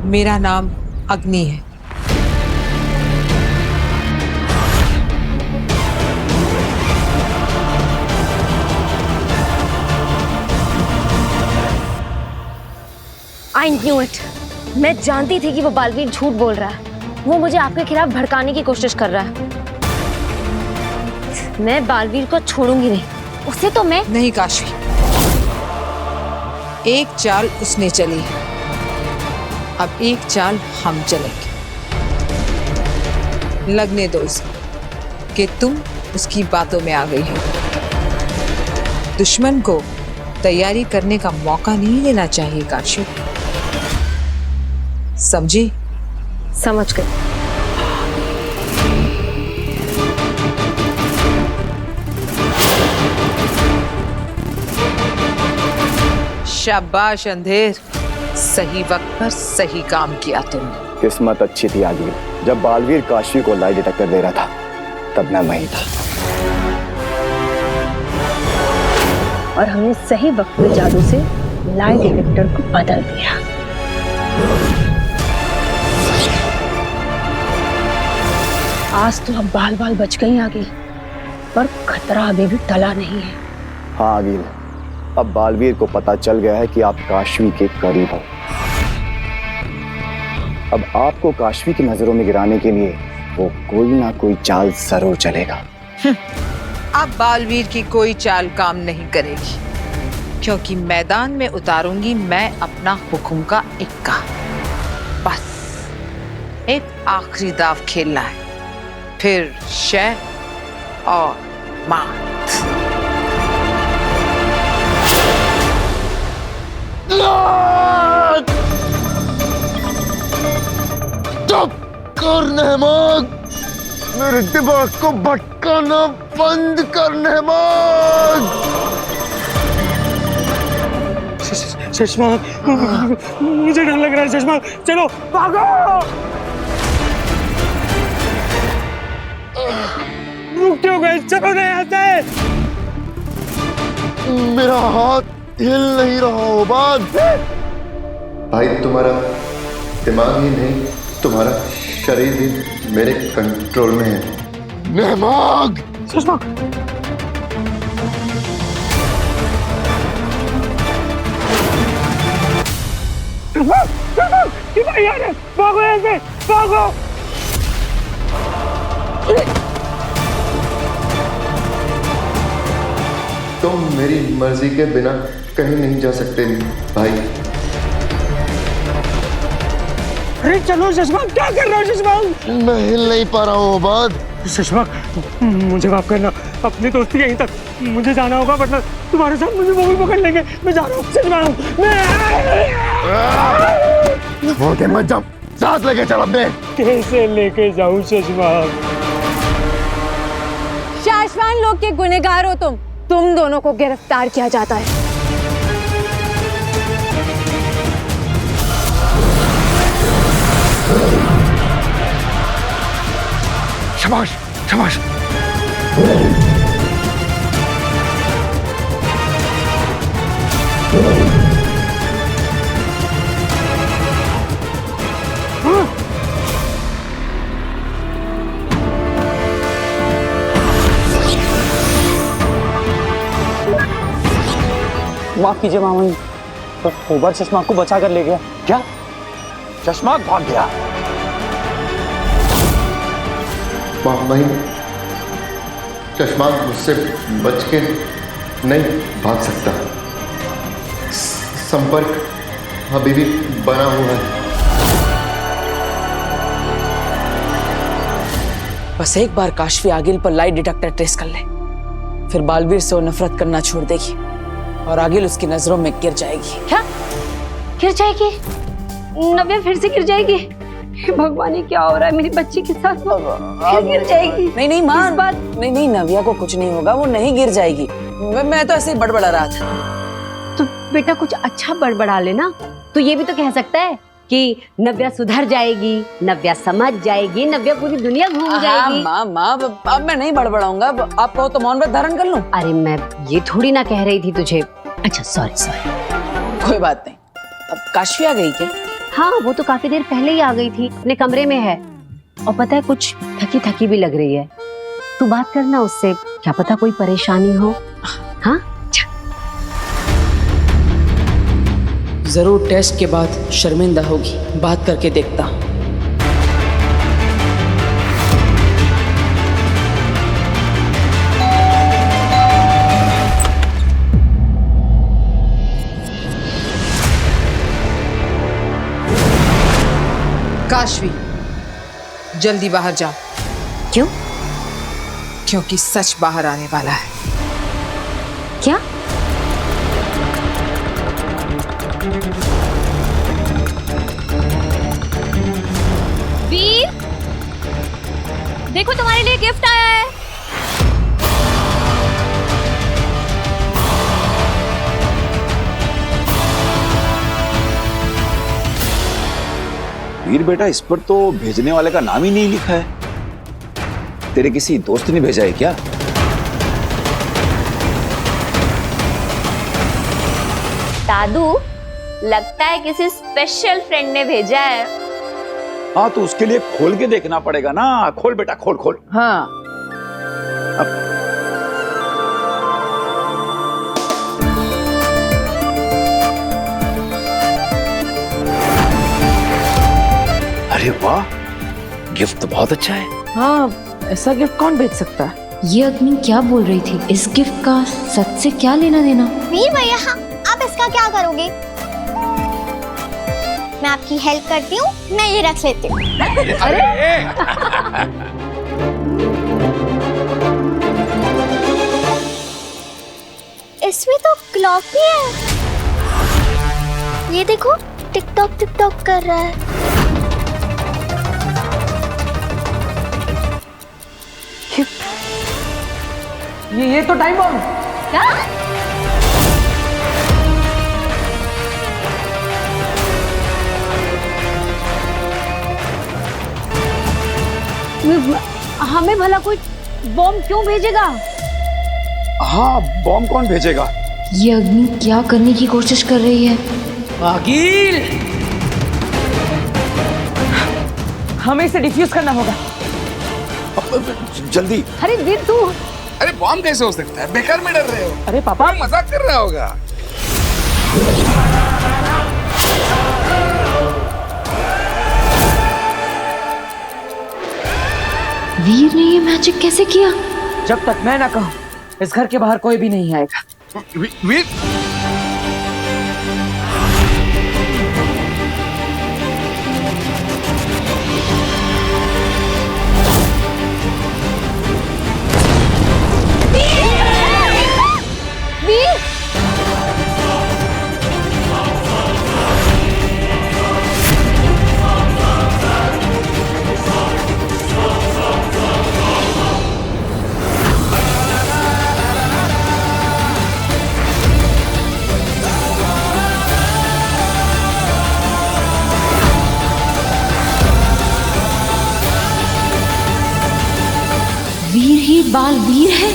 मेरा नाम अग्नि है। I knew it. मैं जानती थी कि वो बालवीर झूठ बोल रहा है। वो मुझे आपके खिलाफ भड़काने की कोशिश कर रहा है। मैं बालवीर को छोड़ूंगी नहीं। उसे तो मैं नहीं काशी, एक चाल उसने चली है, अब एक चाल हम चलेंगे। लगने दो उसे कि तुम उसकी बातों में आ गई हो। दुश्मन को तैयारी करने का मौका नहीं देना चाहिए काशी, समझी? समझ गई। शाबाश अंधेर, सही वक्त पर सही काम किया तुमने। किस्मत अच्छी थी आगे, जब बालवीर काशी को लाई डिटेक्टर दे रहा था तब मैं वहीं था। और हमने सही वक्त पे जादू से लाई डिटेक्टर को बदल दिया। आज तो अब बाल बाल बच गई आगे, पर खतरा अभी भी टला नहीं है। हाँ आगिल, अब बालवीर को पता चल गया है कि आप काशवी के करीब हो। अब आपको काशवी की नजरों में गिराने के लिए वो कोई ना कोई चाल जरूर चलेगा। अब बालवीर की कोई चाल काम नहीं करेगी, क्योंकि मैदान में उतारूंगी मैं अपना हुक्म का इक्का। बस एक आखिरी दाव खेलना है, फिर शह और मात। चुप कर नहमाग, मेरे दिमाग को भटकाना बंद कर नहमाग। चश्मा, मुझे डर लग रहा है। चश्मा, चलो भागो। रुकते हो गए, चलो नहीं आते। मेरा हाथ हिल नहीं रहा हो बात। भाई तुम्हारा दिमाग ही नहीं, तुम्हारा शरीर भी मेरे कंट्रोल में है। नहमाग, चश्मा, भागो यहाँ से, भागो। तुम मेरी मर्जी के बिना कहीं नहीं जा सकते भाई। अरे चलो चश्मा, क्या कर रहे हो चश्मा? मैं हिल नहीं पा रहा हूँ बात। चश्मा, मुझे माफ करना, अपनी दोस्ती यहीं तक, मुझे जाना होगा, वरना तुम्हारे साथ मुझे वो भी पकड़ लेंगे। मैं जा रहा हूँ चश्मा। छोड़ के मत जाओ, साथ लेके चल अपने। कैसे लेके जाऊँ चश्मा? शाश्वान लोग के गुनहगार हो तुम दोनों को गिरफ्तार किया जाता है। शाबाश, शाबाश। माफ कीजिए मामा जी, पर ओबर चश्मा को बचा कर ले गया। क्या? चश्मा भाग गया? भाई चश्मा मुझसे बच के नहीं भाग सकता, संपर्क अभी भी बना हुआ है। बस एक बार काशवी आगिल पर लाई डिटेक्टर ट्रेस कर ले, फिर बालवीर से वो नफरत करना छोड़ देगी और आगिल उसकी नजरों में गिर जाएगी। क्या गिर जाएगी? नव्या फिर से गिर जाएगी? भगवान, ये क्या हो रहा है मेरी बच्ची के साथ? फिर गिर जाएगी? नहीं माँ, नहीं नव्या को कुछ नहीं होगा, वो नहीं गिर जाएगी। मैं तो ऐसे ही बड़बड़ा रहा था। तो बेटा कुछ अच्छा बड़बड़ा लेना। तो ये भी तो कह सकता है कि नव्या सुधर जाएगी, नव्या समझ जाएगी, नव्या पूरी दुनिया घूम जाएगी। माँ अब मैं नहीं बड़बड़ाऊंगा। आप कहो तो मौन व्रत धारण कर लूं? अरे मैं ये थोड़ी ना कह रही थी तुझे। अच्छा सॉरी। कोई बात नहीं। अब काशवी आ गई क्या? हाँ, वो तो काफी देर पहले ही आ गई थी, अपने कमरे में है। और पता है, कुछ थकी थकी भी लग रही है। तू बात करना उससे, क्या पता कोई परेशानी हो। हाँ, जरूर टेस्ट के बाद शर्मिंदा होगी, बात करके देखता हूं। काशवी, जल्दी बाहर जाओ। क्यों? क्योंकि सच बाहर आने वाला है। क्या? वीर, देखो तुम्हारे लिए गिफ्ट आया है। वीर बेटा, इस पर तो भेजने वाले का नाम ही नहीं लिखा है। तेरे किसी दोस्त ने भेजा है क्या? दादू, लगता है किसी स्पेशल फ्रेंड ने भेजा है। हाँ, तो उसके लिए खोल के देखना पड़ेगा ना। खोल बेटा, खोल खोल। हाँ, अरे वाह, गिफ्ट तो बहुत अच्छा है। हाँ, ऐसा गिफ्ट कौन भेज सकता है? ये अग्नि क्या बोल रही थी? इस गिफ्ट का सच से क्या लेना देना? वीर भैया, आप इसका क्या करोगे? मैं आपकी हेल्प करती हूँ, मैं ये रख लेती हूँ। इसमें तो क्लॉक भी है। ये देखो, टिकटॉक टिकटॉक कर रहा है। ये तो टाइम बम। क्या? हमें भला कोई बॉम्ब क्यों भेजेगा? हाँ, बॉम्ब कौन भेजेगा? ये अग्नि क्या करने की कोशिश कर रही है? आगिल, हमें इसे डिफ्यूज करना होगा। जल्दी। अरे वीर, तू अरे बॉम्ब कैसे हो सकता है? बेकार में डर रहे हो। अरे पापा, मजाक कर रहा होगा। वीर ने ये मैजिक कैसे किया? जब तक मैं ना कहूं, इस घर के बाहर कोई भी नहीं आएगा। वीर, वीर ही बालवीर है।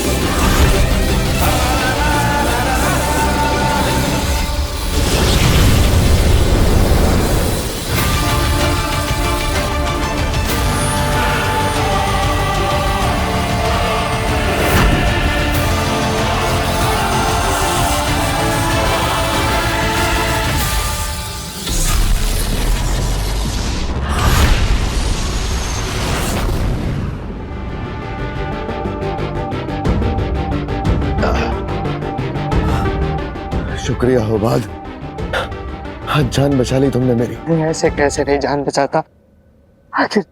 शुक्रिया हो बाद, आज जान बचा ली तुमने मेरी। ऐसे कैसे नहीं जान बचाता, आखिर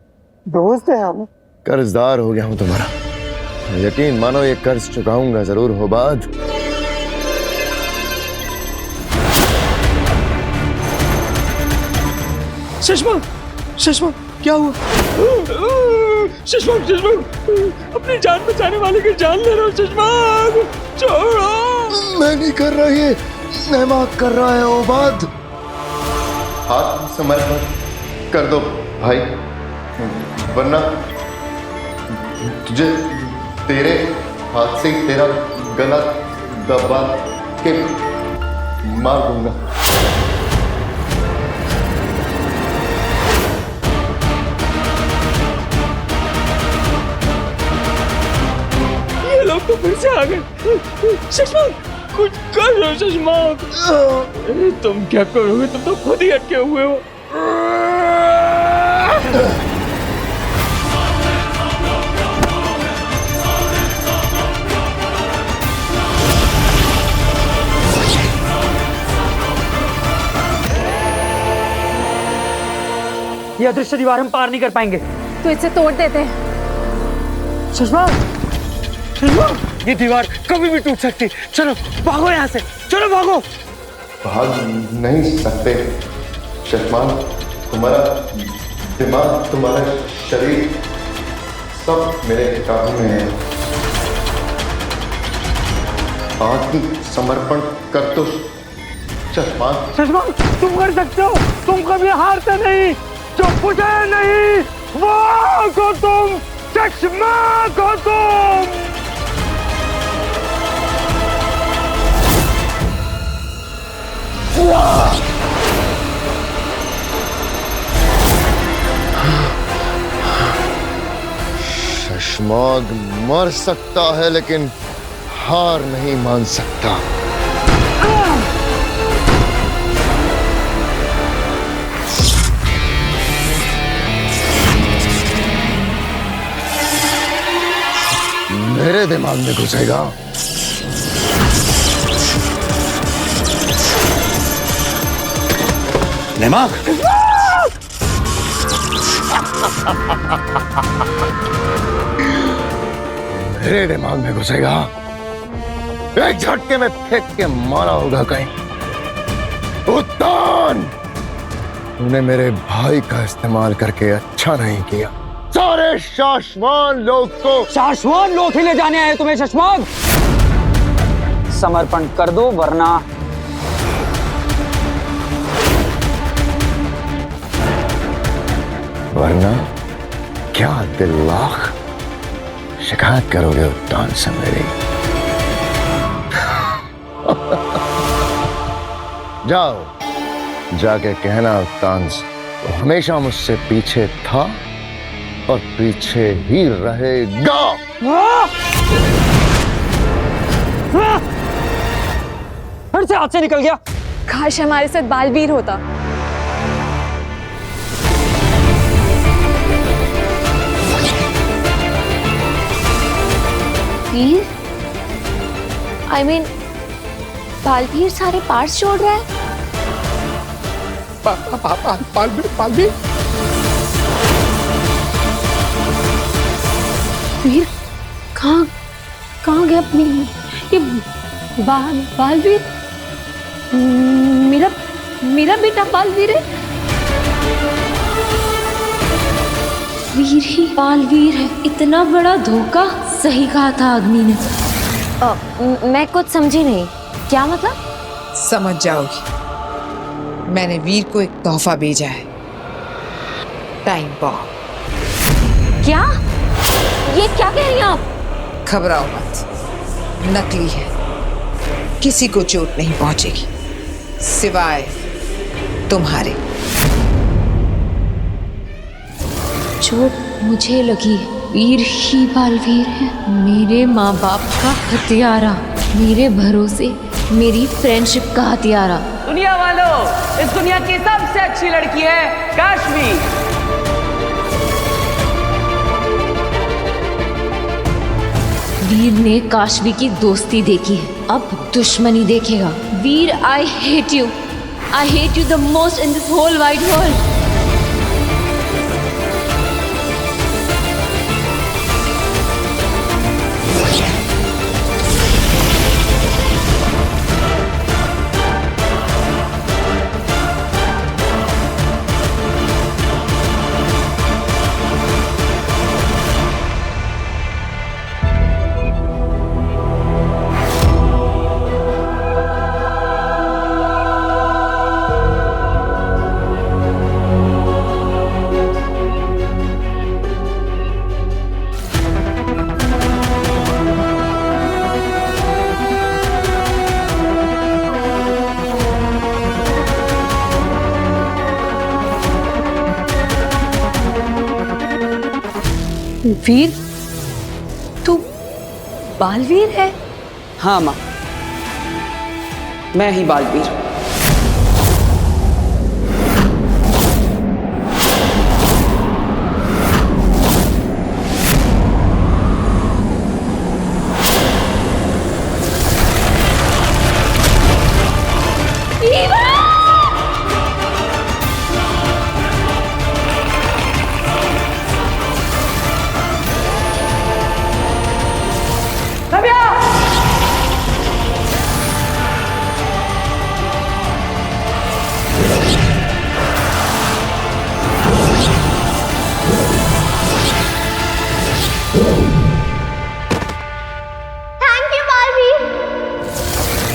दोस्त है हम। कर्जदार हो गया हूं तुम्हारा, यकीन मानो ये कर्ज चुकाऊंगा जरूर हो बाद। सुषमा, सुषमा, क्या हुआ? सुषमा, सुषमा, अपनी जान बचाने वाले की जान ले रहा हूँ। सुषमा, छोड़ो। मैं नहीं कर रहा, ये नेमाक कर रहा है ओबाद। हाथ समर्पण कर दो भाई, वरना तुझे तेरे हाथ से तेरा गला दबा के मार दूंगा। फिर से आ गए। शशमाक कुछ करो शशमाक। तुम क्या करोगे, तुम तो खुद ही अटके हुए हो। ये अदृश्य दीवार हम पार नहीं कर पाएंगे। तो इसे तोड़ देते हैं। शशमाक, शशमाक, ये दीवार कभी भी टूट सकती। चलो भागो यहाँ से, चलो भागो। भाग नहीं सकते शशमान, तुम्हारा दिमाग, तुम्हारा शरीर सब मेरे काबू में है। आत्म समर्पण कर दो शशमान। शशमान, तुम कर सकते हो, तुम कभी हारते नहीं, चुप नहीं, वो को तुम, शशमान को तुम। शशमाग मर सकता है लेकिन हार नहीं मान सकता। मेरे दिमाग में घुसेगा। दिमाग मेरे दिमाग में घुसेगा, एक झटके में फेंक के मारा होगा कहीं। उत्तान, तूने मेरे भाई का इस्तेमाल करके अच्छा नहीं किया। सारे शाश्वान लोग को शाश्वान लोग ही ले जाने आए तुम्हें शशमाक। समर्पण कर दो वरना क्या दिल लाख शिकायत करोगे उत्तान से मेरी? जाओ, जाके कहना उत्तान से वो हमेशा मुझसे पीछे था और पीछे ही रहेगा। फिर से हाथ से निकल गया। काश हमारे साथ बालवीर होता। वीर, I mean, बालवीर सारे पार्ट्स जोड़ रहा है। बालवीर वीर कहाँ गया अपनी ये बालवीर? मेरा बेटा बालवीर है। वीर ही बालवीर है, इतना बड़ा धोखा। सही कहा था अग्नि ने। मैं कुछ समझी नहीं, क्या मतलब? समझ जाओगी। मैंने वीर को एक तोहफा भेजा है, टाइम बॉम्ब। क्या? ये क्या कह रही हैं आप? घबराओ मत, नकली है, किसी को चोट नहीं पहुंचेगी सिवाय तुम्हारे। चोट मुझे लगी है। वीर ही बालवीर है, मेरे माँ बाप का हथियारा, मेरे भरोसे मेरी फ्रेंडशिप का हथियारा। दुनिया वालों, इस दुनिया की सबसे अच्छी लड़की है काश्वी। वीर ने काशवी की दोस्ती देखी है, अब दुश्मनी देखेगा। Veer, I hate you the most in this whole wide world. Veer, Baalveer है? हाँ माँ, मैं ही बालवीर।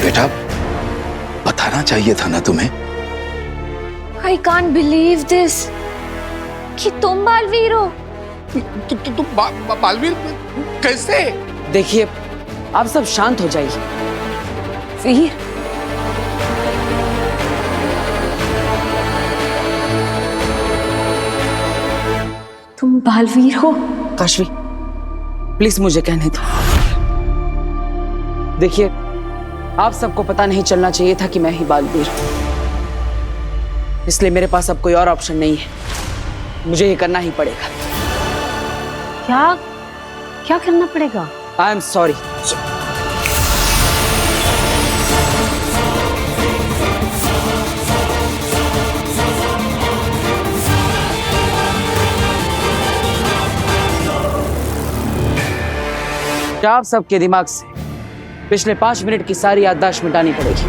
बेटा, बताना चाहिए था ना तुम्हें। आई कांट बिलीव दिस कि तुम बालवीर हो। तुम बालवीर कैसे? देखिए, आप सब शांत हो जाइए। वीर, तुम बालवीर हो? काशवी, प्लीज मुझे कहने दो। देखिए, आप सबको पता नहीं चलना चाहिए था कि मैं ही बालवीर हूं, इसलिए मेरे पास अब कोई और ऑप्शन नहीं है। मुझे ये करना ही पड़ेगा। क्या क्या करना पड़ेगा? I am sorry. आप सबके दिमाग से पिछले 5 मिनट की सारी याददाश्त मिटानी पड़ेगी।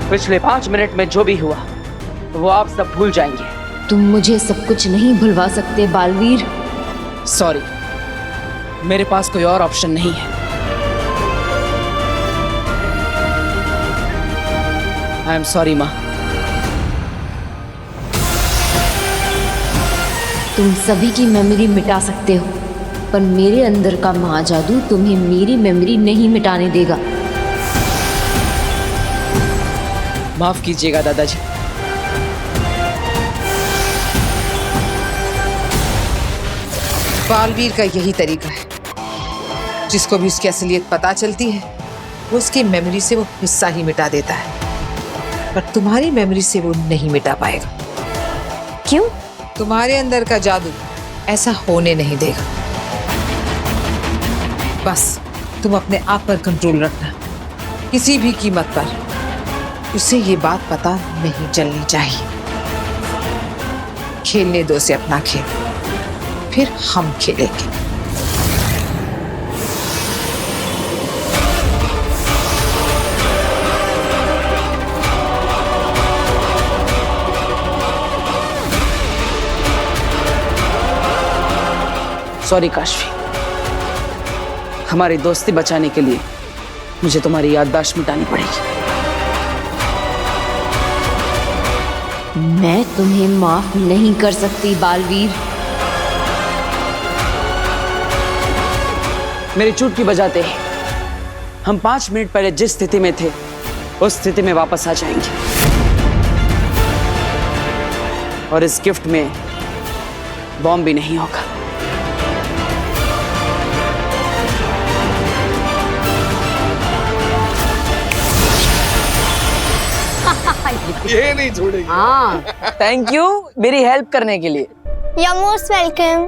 पिछले 5 मिनट में जो भी हुआ वो आप सब भूल जाएंगे। तुम मुझे सब कुछ नहीं भुलवा सकते बालवीर। सॉरी, मेरे पास कोई और ऑप्शन नहीं है। आई एम सॉरी माँ। तुम सभी की मेमोरी मिटा सकते हो, पर मेरे अंदर का महाजादू तुम्हें मेरी मेमोरी नहीं मिटाने देगा। माफ कीजिएगा दादाजी। बालवीर का यही तरीका है, जिसको भी उसकी असलियत पता चलती है वो उसकी मेमोरी से वो हिस्सा ही मिटा देता है, पर तुम्हारी मेमोरी से वो नहीं मिटा पाएगा। क्यों? तुम्हारे अंदर का जादू ऐसा होने नहीं देगा। बस तुम अपने आप पर कंट्रोल रखना, किसी भी कीमत पर। उसे ये बात पता नहीं चलनी चाहिए। खेलने दो उसे अपना खेल, फिर हम खेलेंगे। सॉरी काशवी, हमारी दोस्ती बचाने के लिए मुझे तुम्हारी याददाश्त मिटानी पड़ेगी। मैं तुम्हें माफ नहीं कर सकती बालवीर। मेरी चुटकी बजाते ही हम 5 मिनट पहले जिस स्थिति में थे उस स्थिति में वापस आ जाएंगे, और इस गिफ्ट में बॉम्ब भी नहीं होगा। ये नहीं छोड़ेगी। हाँ, थैंक यू मेरी हेल्प करने के लिए। You're most welcome.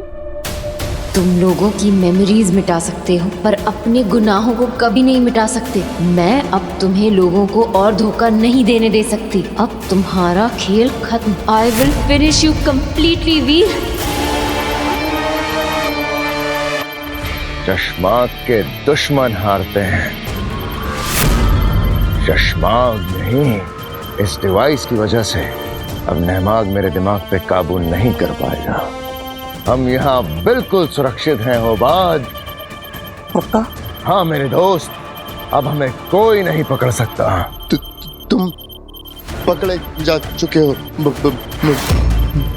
तुम लोगों की मेमोरीज मिटा सकते हो, पर अपने गुनाहों को कभी नहीं मिटा सकते। मैं अब तुम्हें लोगों को और धोखा नहीं देने दे सकती। अब तुम्हारा खेल खत्म। I will finish you completely Veer. चश्माग के दुश्मन हारते हैं, चश्माग नहीं। इस डिवाइस की वजह से अब नहमाग मेरे दिमाग पे काबू नहीं कर पाएगा। हम यहाँ बिल्कुल सुरक्षित हैं होबाज। पक्का? हाँ मेरे दोस्त, अब हमें कोई नहीं पकड़ सकता। तुम पकड़े जा चुके हो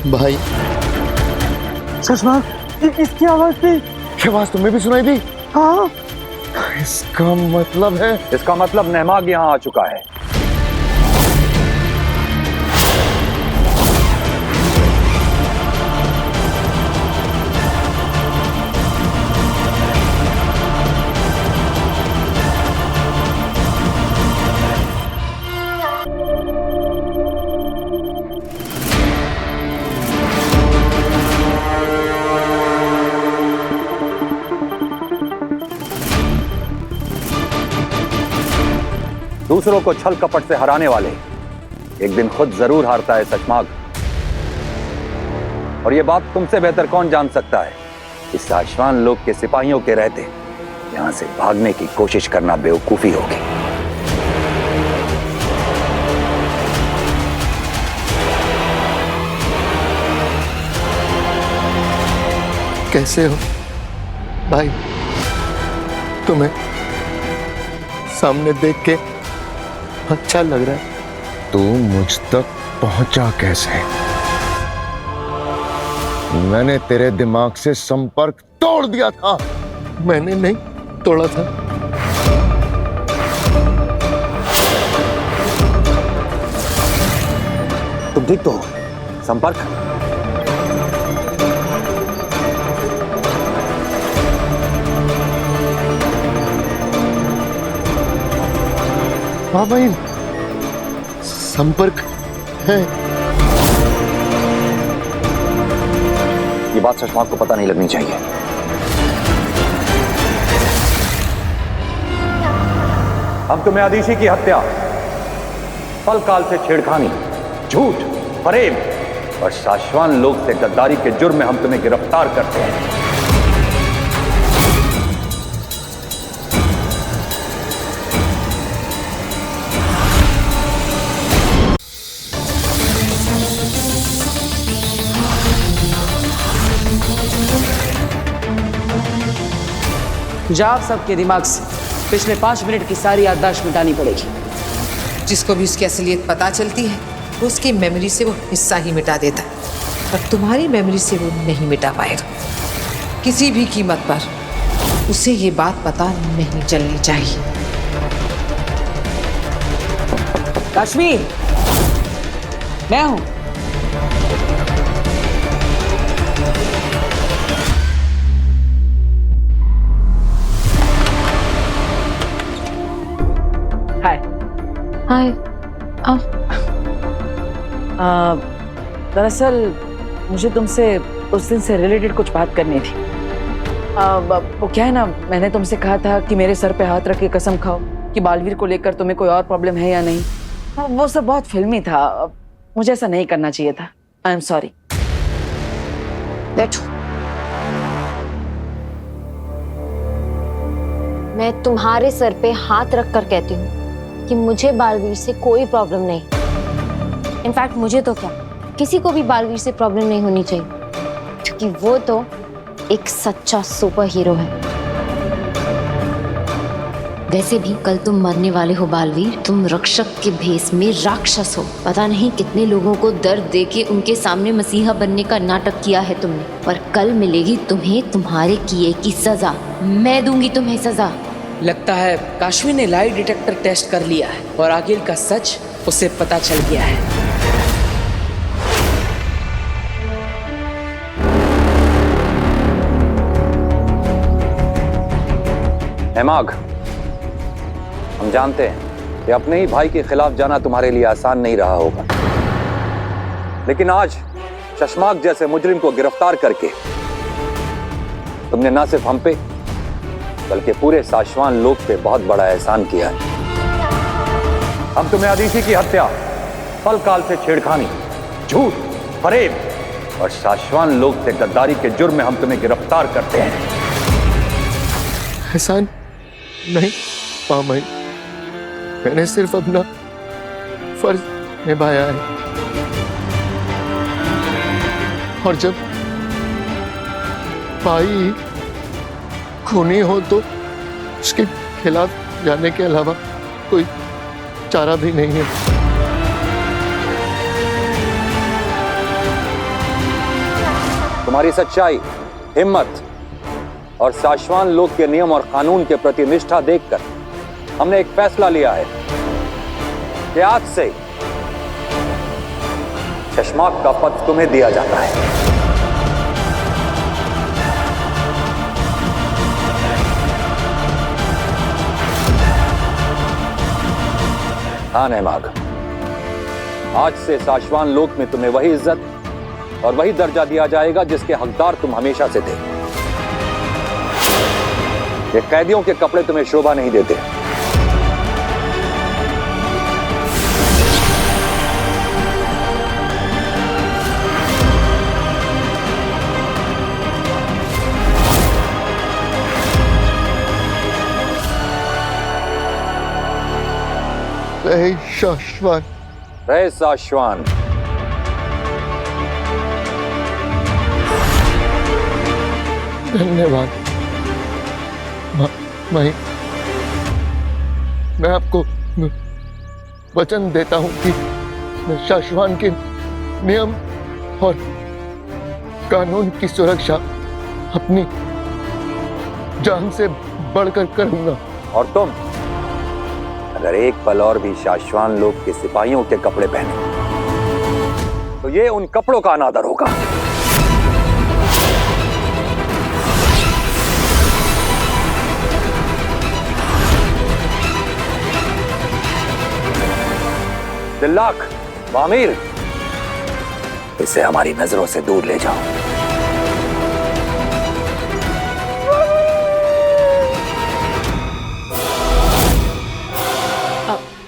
भाई। चश्माग, इसकी आवाज थी। क्या आवाज तुम्हें भी सुनाई दी? हाँ। इसका मतलब नहमाग यहाँ आ चुका है। दूसरों को छल कपट से हराने वाले एक दिन खुद जरूर हारता है शशमाग। और ये बात तुमसे बेहतर कौन जान सकता है कि साशवान लोग के सिपाहियों के रहते यहां से भागने की कोशिश करना बेवकूफी होगी। कैसे हो भाई? तुम्हें सामने देख के अच्छा लग रहा है। तू मुझ तक पहुंचा कैसे? मैंने तेरे दिमाग से संपर्क तोड़ दिया था। मैंने नहीं तोड़ा था। तुम ठीक तो हो? संपर्क हाँ भाई, संपर्क है। ये बात शशमाग को पता नहीं लगनी चाहिए। हम तुम्हें अदीशी की हत्या, पल काल से छेड़खानी, झूठ, फरेब और साशवान लोग से गद्दारी के जुर्म में हम तुम्हें गिरफ्तार करते हैं। जा आप सबके दिमाग से पिछले 5 मिनट की सारी याददाश्त मिटानी पड़ेगी। जिसको भी उसकी असलियत पता चलती है वो उसकी मेमोरी से वो हिस्सा ही मिटा देता है, पर तुम्हारी मेमोरी से वो नहीं मिटा पाएगा। किसी भी कीमत पर उसे ये बात पता नहीं चलनी चाहिए। काश्मीर, मैं हूं। हाय। दरअसल मुझे तुमसे उस दिन से रिलेटेड कुछ बात करनी थी। वो क्या है ना, मैंने तुमसे कहा था कि मेरे सर पे हाथ रख के कसम खाओ कि बालवीर को लेकर तुम्हें कोई और प्रॉब्लम है या नहीं। वो सब बहुत फिल्मी था, मुझे ऐसा नहीं करना चाहिए था। I am sorry. बैठो। मैं तुम्हारे सर पे हाथ रख कर कहती हूँ कि मुझे बालवीर से कोई प्रॉब्लम नहीं। इनफैक्ट मुझे तो क्या, किसी को भी बालवीर से प्रॉब्लम नहीं होनी चाहिए, क्योंकि वो तो एक सच्चा सुपर हीरो है। वैसे भी कल तुम मरने वाले हो बालवीर। तुम रक्षक के भेष में राक्षस हो। पता नहीं कितने लोगों को दर्द देके उनके सामने मसीहा बनने का नाटक किया है तुमने, पर कल मिलेगी तुम्हें तुम्हारे किए की सजा। मैं दूंगी तुम्हें सजा। लगता है काश्मीर ने लाई डिटेक्टर टेस्ट कर लिया है और आखिर का सच उसे पता चल गया है। हेमाग, हम जानते हैं कि अपने ही भाई के खिलाफ जाना तुम्हारे लिए आसान नहीं रहा होगा, लेकिन आज शशमाग जैसे मुजरिम को गिरफ्तार करके तुमने न सिर्फ हम पे बल्कि पूरे साशवान लोग पे बहुत बड़ा एहसान किया है। हम तुम्हें अदीशी की हत्या, पल काल से छेड़खानी, झूठ, फरेब और साशवान लोग से गद्दारी के जुर्म में हम तुम्हें गिरफ्तार करते हैं। एहसान नहीं पामाई, मैंने सिर्फ अपना फर्ज निभाया है। और जब भाई खूनी हो तो उसके खिलाफ जाने के अलावा कोई चारा भी नहीं है। तुम्हारी सच्चाई, हिम्मत और साशवान लोग के नियम और कानून के प्रति निष्ठा देखकर हमने एक फैसला लिया है कि आज से शशमाग का पद तुम्हें दिया जाता है। हाँ नेमाग, आज से साशवान लोक में तुम्हें वही इज्जत और वही दर्जा दिया जाएगा जिसके हकदार तुम हमेशा से थे। ये कैदियों के कपड़े तुम्हें शोभा नहीं देते। रहे शाश्वत। रहे शाश्वान। धन्यवाद माई। मैं आपको वचन देता हूं कि मैं शाश्वान के नियम और कानून की सुरक्षा अपनी जान से बढ़कर करूंगा। और तुम अगर एक पल और भी शाश्वान लोग के सिपाहियों के कपड़े पहने तो ये उन कपड़ों का अनादर होगा। दिल्लाक, वामीर, इसे हमारी नजरों से दूर ले जाओ।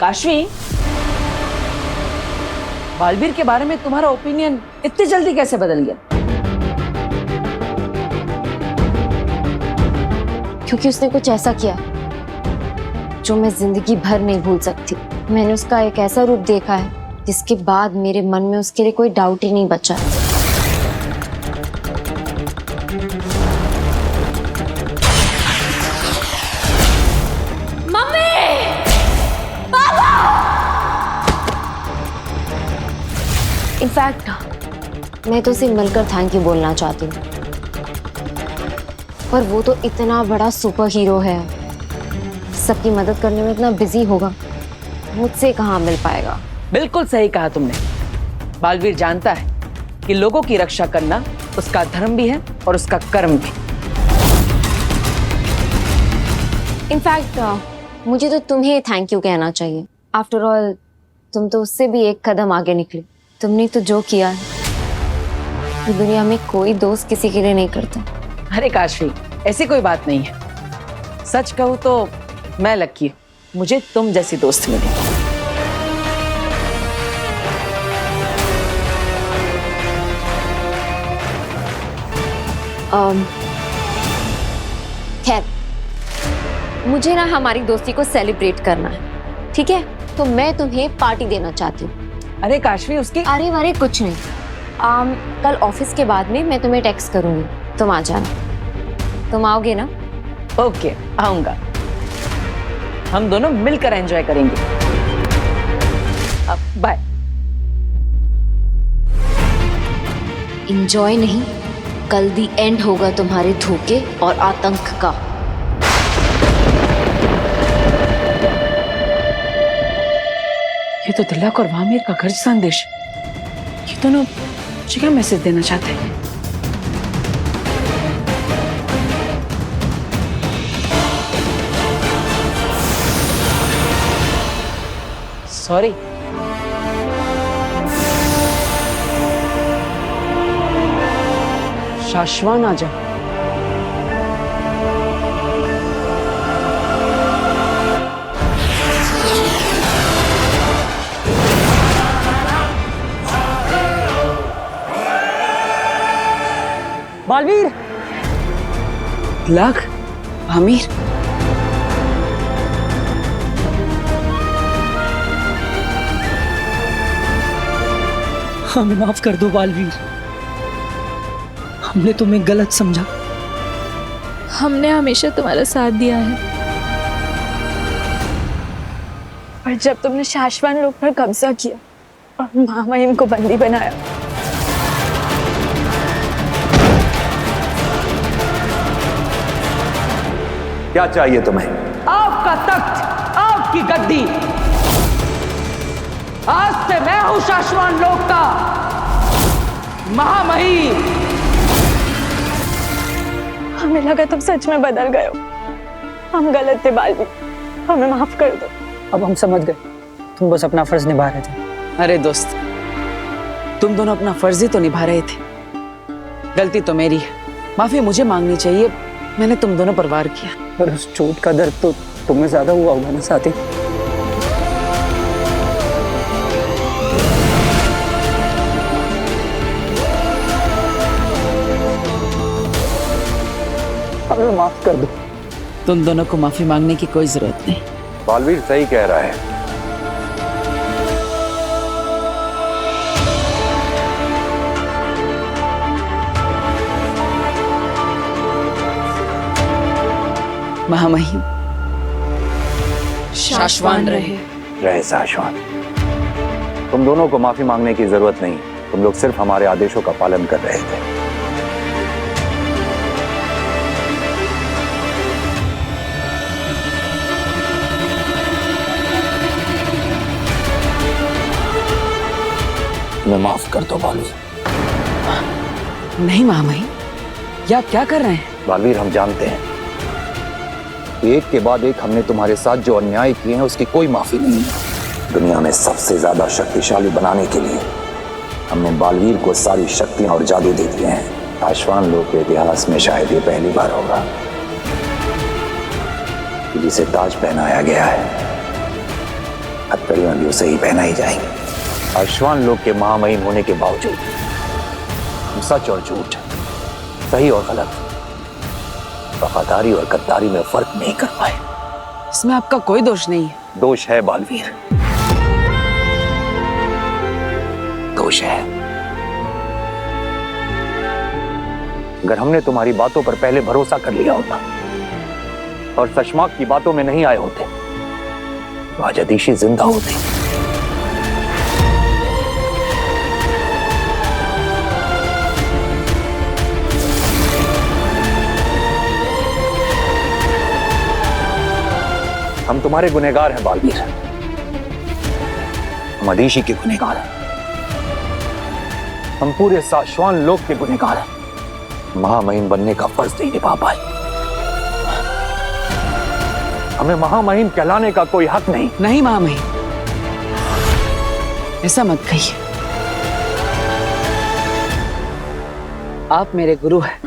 काशवी, बालवीर के बारे में तुम्हारा ओपिनियन इतनी जल्दी कैसे बदल गया? क्योंकि उसने कुछ ऐसा किया जो मैं जिंदगी भर नहीं भूल सकती। मैंने उसका एक ऐसा रूप देखा है जिसके बाद मेरे मन में उसके लिए कोई डाउट ही नहीं बचा। इनफैक्ट मैं तो उसे मिलकर थैंक यू बोलना चाहती हूँ, पर वो तो इतना बड़ा सुपर हीरो है, सबकी मदद करने में इतना बिजी होगा, मुझसे कहाँ मिल पाएगा। बिल्कुल सही कहा तुमने। बालवीर जानता है कि लोगों की रक्षा करना उसका धर्म भी है और उसका कर्म भी। इनफैक्ट मुझे तो तुम्हें थैंक यू कहना चाहिए। आफ्टर ऑल तुम तो उससे भी एक कदम आगे निकले। तुमने तो जो किया है, ये दुनिया में कोई दोस्त किसी के लिए नहीं करता। अरे काशवी, ऐसी कोई बात नहीं है। सच कहूँ तो मैं लकी हूँ, मुझे तुम जैसी दोस्त मिली। खैर, मुझे ना हमारी दोस्ती को सेलिब्रेट करना है, ठीक है? तो मैं तुम्हें पार्टी देना चाहती हूँ। अरे काशवी, उसकी अरे वारे कुछ नहीं। कल ऑफिस के बाद में मैं तुम्हें टेक्स्ट करूंगी, तुम आ जाना। तुम आओगे ना? ओके, आऊंगा। हम दोनों मिलकर एंजॉय करेंगे। अब बाय। एंजॉय नहीं, कल दी एंड होगा तुम्हारे धोखे और आतंक का। ये तो दिल्लाक और वामीर का घर संदेश। ये दोनों मुझे क्या मैसेज देना चाहते हैं? सॉरी। शाश्वान आजा। बालवीर, दिल्लाक, वामीर, हमें माफ कर दो बालवीर, हमने तुम्हें गलत समझा। हमने हमेशा तुम्हारा साथ दिया है, और जब तुमने शाश्वान लोग पर कब्जा किया और महामहिम को बंदी बनाया, क्या चाहिए तुम्हें? आपका तख्त, आपकी गद्दी। आज से मैं हूं शाश्वान लोक का महामहिम। हमें लगा तुम सच में बदल गए हो। हम गलत थे बालवीर, हमें माफ कर दो। अब हम समझ गए, तुम बस अपना फर्ज निभा रहे थे। अरे दोस्त, तुम दोनों अपना फर्ज ही तो निभा रहे थे। गलती तो मेरी है, माफी मुझे मांगनी चाहिए। मैंने तुम दोनों पर वार किया। पर उस चोट का दर्द तो तुम्हें ज्यादा हुआ होगा ना साथी? हमें माफ कर दो। तुम दोनों को माफी मांगने की कोई जरूरत नहीं। बालवीर सही कह रहा है। महामहिम शाश्वान रहे। रहे शाश्वान। तुम दोनों को माफी मांगने की जरूरत नहीं, तुम लोग सिर्फ हमारे आदेशों का पालन कर रहे थे। तुम्हें माफ कर दो बालवीर। नहीं महामहिम, ये आप क्या कर रहे हैं? बालवीर, हम जानते हैं एक के बाद एक हमने तुम्हारे साथ जो अन्याय किए हैं उसकी कोई माफी नहीं है। दुनिया में सबसे ज्यादा शक्तिशाली बनाने के लिए हमने बालवीर को सारी शक्तियां और जादू दे दिए हैं। शाश्वान लोक के इतिहास में शायद ये पहली बार होगा कि जिसे ताज पहनाया गया है हथकड़ियां भी उसे ही पहनाई जाएंगी। शाश्वान लोक के महामहिम होने के बावजूद हम सच और झूठ, सही और गलत, वफादारी और गद्दारी में फर्क नहीं कर पाए। इसमें आपका कोई दोष नहीं है। दोष है बालवीर, दोष है। अगर हमने तुम्हारी बातों पर पहले भरोसा कर लिया होता और शशमाक की बातों में नहीं आए होते तो आज अदीशी जिंदा होती। हम तुम्हारे गुनहगार हैं बालवीर, हम अदीशी के गुनहगार हैं, हम पूरे शाश्वान लोक के गुनहगार हैं। महामहिम बनने का फर्ज नहीं निभा पाए, हमें महामहिम कहलाने का कोई हक नहीं। नहीं महामहिम, ऐसा मत कहिए। आप मेरे गुरु हैं,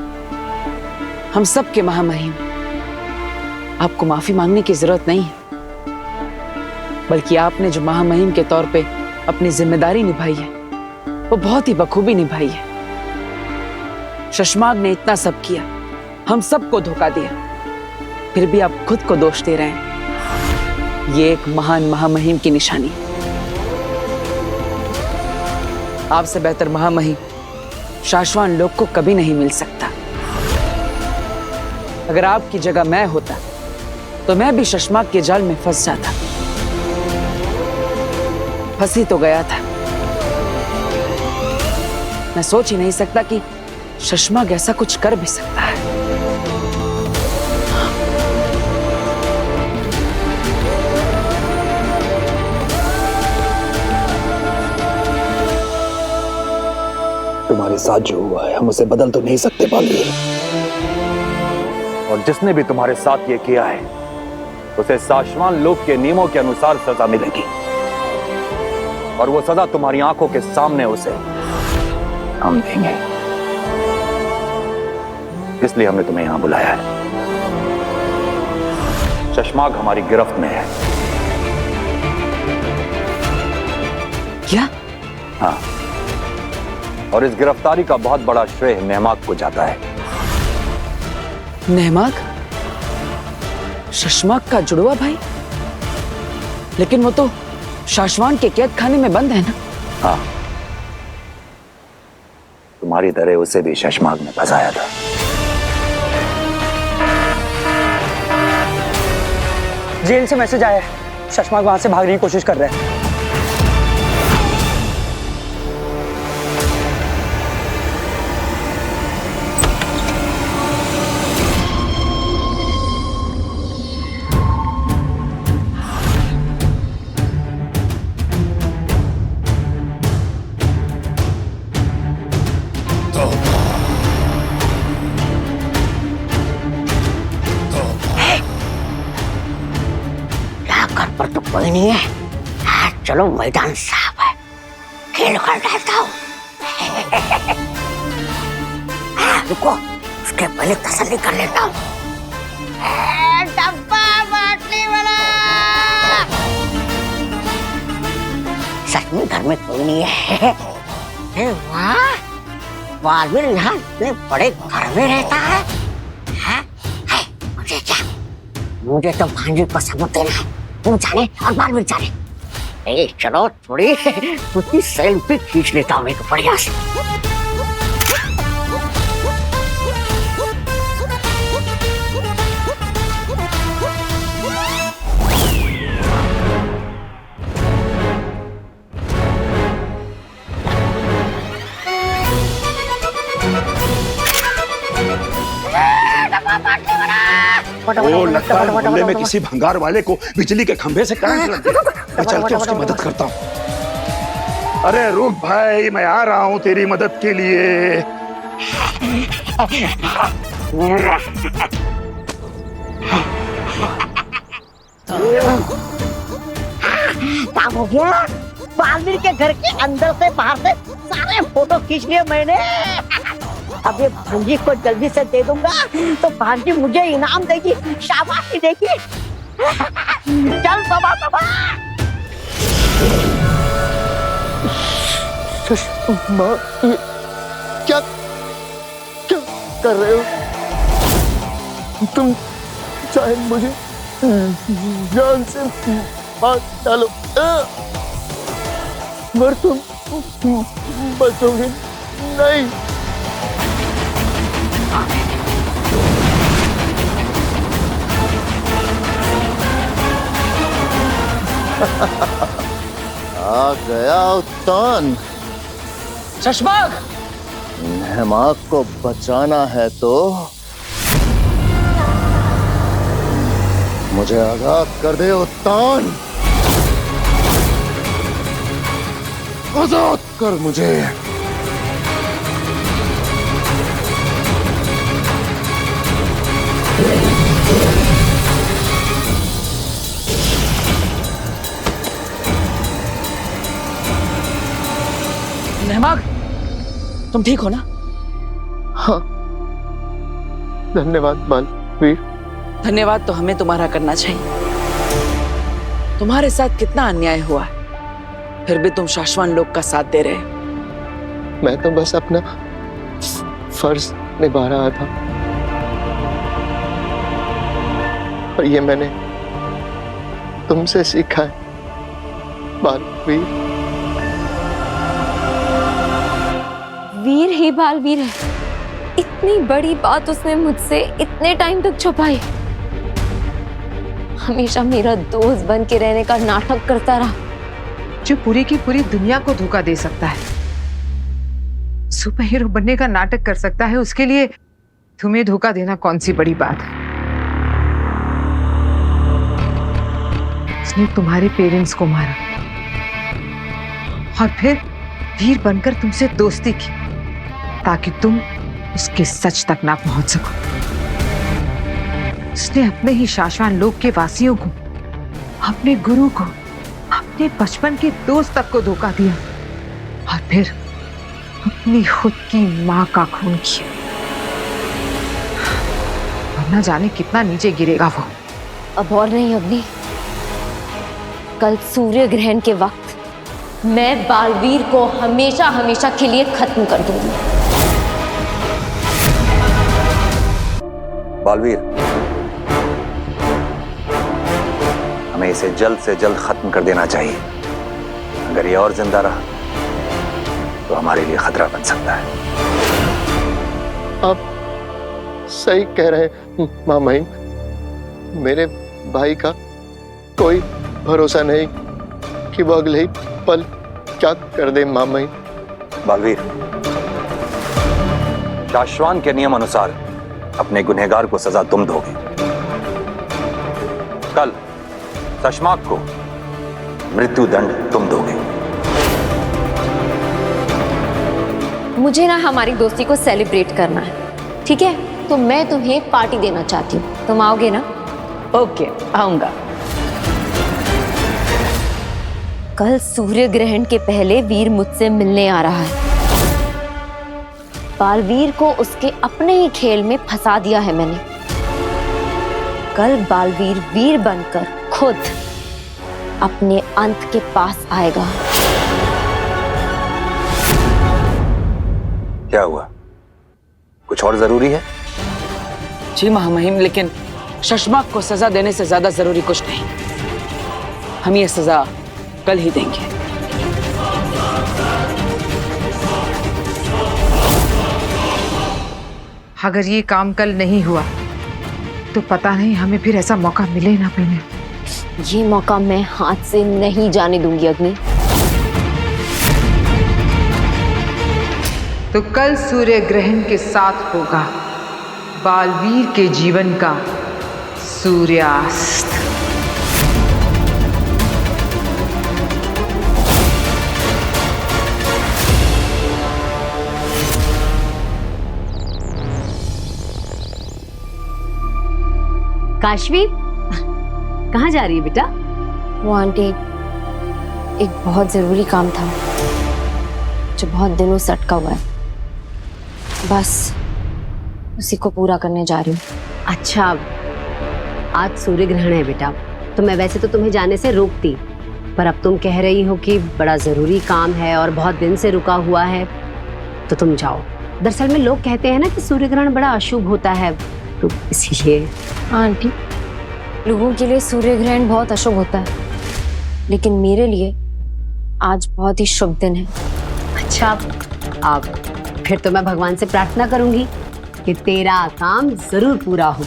हम सब के महामहिम। आपको माफी मांगने की जरूरत नहीं है, बल्कि आपने जो महामहिम के तौर पे अपनी जिम्मेदारी निभाई है वो बहुत ही बखूबी निभाई है। शशमाग ने इतना सब किया, हम सबको धोखा दिया, फिर भी आप खुद को दोष दे रहे हैं। ये एक महान महामहिम की निशानी है। आपसे बेहतर महामहिम शाश्वान लोक को कभी नहीं मिल सकता। अगर आपकी जगह मैं होता तो मैं भी शशमाक के जाल में फंस जाता। फंसी तो गया था, मैं सोच ही नहीं सकता कि शशमाक ऐसा कुछ कर भी सकता है। तुम्हारे साथ जो हुआ है हम उसे बदल तो नहीं सकते बालवीर, और जिसने भी तुम्हारे साथ ये किया है उसे शाश्वान लोक के नियमों के अनुसार सजा मिलेगी, और वो सजा तुम्हारी आंखों के सामने उसे हम देंगे। इसलिए हमने तुम्हें यहां बुलाया है। शशमाक हमारी गिरफ्त में है। क्या? हाँ, और इस गिरफ्तारी का बहुत बड़ा श्रेय नेहमाक को जाता है। नेहमाक? शशमाक का जुड़वा भाई? लेकिन वो तो शाश्वान के कैद खाने में बंद है ना? हाँ, तुम्हारी तरह उसे भी शशमाक ने फंसाया था। जेल से मैसेज आया है, शशमाक वहां से भागने की कोशिश कर रहे हैं। घर पर तो कोई नहीं है। चलो मैदान साफ है, खेल कर डालता हूँ। रुको, उसके पहले तसल्ली कर लेता हूँ। डब्बा बाटली वाला। सच में घर में कोई नहीं है। वाह, बालवीर यहाँ इतने बड़े घर में रहता है। मुझे क्या, मुझे तो भांजी को सबूत देना है। तुम जाने और बालवीर जाने। चलो थोड़ी उसकी सेल्फी खींच लेता हूँ एक बढ़िया से। ओ, लगता है मोहल्ले में किसी भंगार वाले को बिजली के खंभे से करंट लग गया। मैं चल के उसकी मदद करता हूँ। अरे रुक भाई, मैं आ रहा हूँ तेरी मदद के लिए। काम हो गया। बालवीर के घर के अंदर से बाहर से सारे फोटो खींच लिए मैंने। अब ये भांजी को जल्दी से दे दूंगा तो भांजी मुझे इनाम देगी, शाबाशी देगी। चल सबा सबा। सुषमा, क्या क्या कर रहे हो तुम? चाहे मुझे जान से मार डालो मगर तुम बचोगे नहीं। आ गया उत्तान। चश्माग, हेमाक को बचाना है तो मुझे आगाह कर दे उत्तान। आजाद कर मुझे। नेहमाग, तुम ठीक हो ना? हाँ, धन्यवाद बालवीर। धन्यवाद तो हमें तुम्हारा करना चाहिए। तुम्हारे साथ कितना अन्याय हुआ है, फिर भी तुम शाश्वान लोग का साथ दे रहे। मैं तो बस अपना फर्ज निभा रहा था और ये मैंने तुमसे सीखा है बालवीर। वीर ही बालवीर है। इतनी बड़ी बात उसने मुझसे इतने टाइम तक छुपाई। हमेशा मेरा दोस्त बन के रहने का नाटक करता रहा। जो पूरी की पूरी दुनिया को धोखा दे सकता है, सुपर हीरो बनने का नाटक कर सकता है, उसके लिए तुम्हें धोखा देना कौन सी बड़ी बात है? उसने तुम्हारे पेरेंट्स को मारा और फिर वीर बनकर तुमसे दोस्ती की ताकि तुम उसके सच तक ना पहुंच सको। उसने अपने ही शाश्वान लोक के वासियों को, अपने गुरु को, अपने बचपन के दोस्त तक को धोखा दिया और फिर अपनी खुद की मां का खून किया। और न जाने कितना नीचे गिरेगा वो। अब और नहीं अग्नि, कल सूर्य ग्रहण के वक्त मैं बालवीर को हमेशा हमेशा के लिए खत्म कर दूंगी। बालवीर, हमें इसे जल्द से जल्द खत्म कर देना चाहिए। अगर ये और जिंदा रहा तो हमारे लिए खतरा बन सकता है। आप सही कह रहे हैं मां महिम। मेरे भाई का कोई भरोसा नहीं कि वो अगले ही पल क्या कर दे मां महिम। बालवीर, शाश्वान के नियम अनुसार अपने गुनहगार को सजा तुम दोगे। कल चश्माग को मृत्यु दंड तुम दोगे। मुझे ना हमारी दोस्ती को सेलिब्रेट करना है, ठीक है? तो मैं तुम्हें पार्टी देना चाहती हूँ। तुम आओगे ना? ओके, आऊंगा। कल सूर्य ग्रहण के पहले वीर मुझसे मिलने आ रहा है। बालवीर को उसके अपने ही खेल में फंसा दिया है मैंने। कल बालवीर वीर बनकर खुद अपने अंत के पास आएगा। क्या हुआ? कुछ और जरूरी है? जी महामहिम, लेकिन शशमाक को सजा देने से ज्यादा जरूरी कुछ नहीं। हम ये सजा कल ही देंगे। अगर ये काम कल नहीं हुआ तो पता नहीं हमें फिर ऐसा मौका मिले ना मिले। ये मौका मैं हाथ से नहीं जाने दूंगी अग्नि। तो कल सूर्य ग्रहण के साथ होगा बालवीर के जीवन का सूर्यास्त। काशवी, कहाँ जा रही है बेटा? वो आंटी, एक बहुत जरूरी काम था जो बहुत दिनों से अटका हुआ है, बस उसी को पूरा करने जा रही हूँ। अच्छा, आज सूर्य ग्रहण है बेटा, तो मैं वैसे तो तुम्हें जाने से रोकती, पर अब तुम कह रही हो कि बड़ा जरूरी काम है और बहुत दिन से रुका हुआ है, तो तुम जाओ। दरअसल में लोग कहते हैं ना कि सूर्य ग्रहण बड़ा अशुभ होता है, तो इसीलिए। आंटी, लोगों के लिए सूर्य ग्रहण बहुत अशुभ होता है, लेकिन मेरे लिए आज बहुत ही शुभ दिन है। अच्छा, अब फिर तो मैं भगवान से प्रार्थना करूंगी कि तेरा काम जरूर पूरा हो।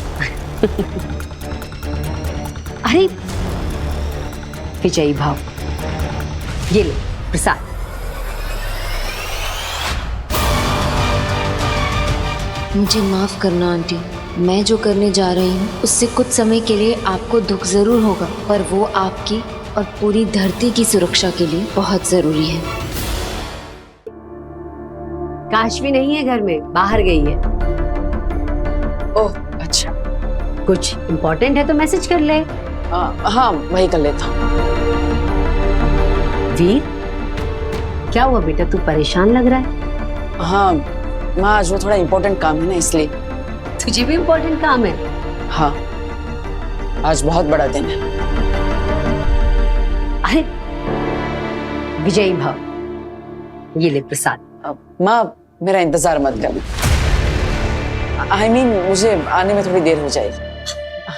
अरे विजयी भाव, ये लो प्रसाद। मुझे माफ करना आंटी, मैं जो करने जा रही हूँ उससे कुछ समय के लिए आपको दुख जरूर होगा, पर वो आपकी और पूरी धरती की सुरक्षा के लिए बहुत जरूरी है। काशवी नहीं है घर में, बाहर गई है। ओह अच्छा, कुछ इम्पोर्टेंट है तो मैसेज कर ले। हाँ, वही कर लेता हूँ। वीर, क्या हुआ बेटा, तू परेशान लग रहा है? हाँ माँ, आज वो थोड़ा इम्पोर्टेंट काम है ना, इसलिए। तुझे भी इम्पोर्टेंट काम है? हाँ, आज बहुत बड़ा दिन है। अरे विजयी भाव, ये ले प्रसाद। माँ, मेरा इंतजार मत करना। I mean, मुझे आने में थोड़ी देर हो जाएगी।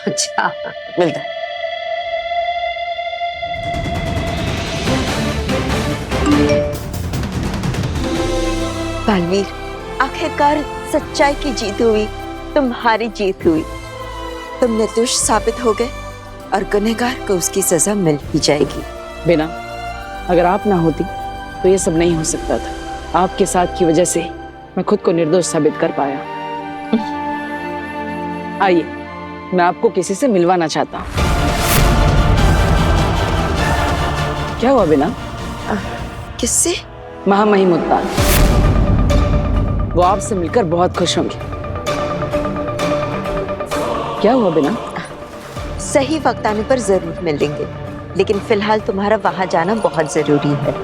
अच्छा, मिलता है। बालवीर, आखिरकार सच्चाई की जीत हुई, तुम्हारी जीत हुई। तुम निर्दोष साबित हो गए और गुनहगार को उसकी सजा मिल ही जाएगी। बिना, अगर आप ना होती तो ये सब नहीं हो सकता था। आपके साथ की वजह से मैं खुद को निर्दोष साबित कर पाया। आइए, मैं आपको किसी से मिलवाना चाहता हूँ। क्या हुआ बिना? किससे? महामहिम मुल्तान, वो आपसे मिलकर बहुत खुश होंगे। क्या हुआ बिना? सही वक्त आने पर जरूर मिलेंगे, लेकिन फिलहाल तुम्हारा वहां जाना बहुत जरूरी है।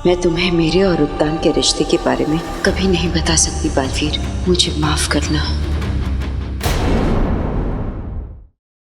मैं तुम्हें मेरे और उद्यान के रिश्ते के बारे में कभी नहीं बता सकती बालवीर, मुझे माफ करना।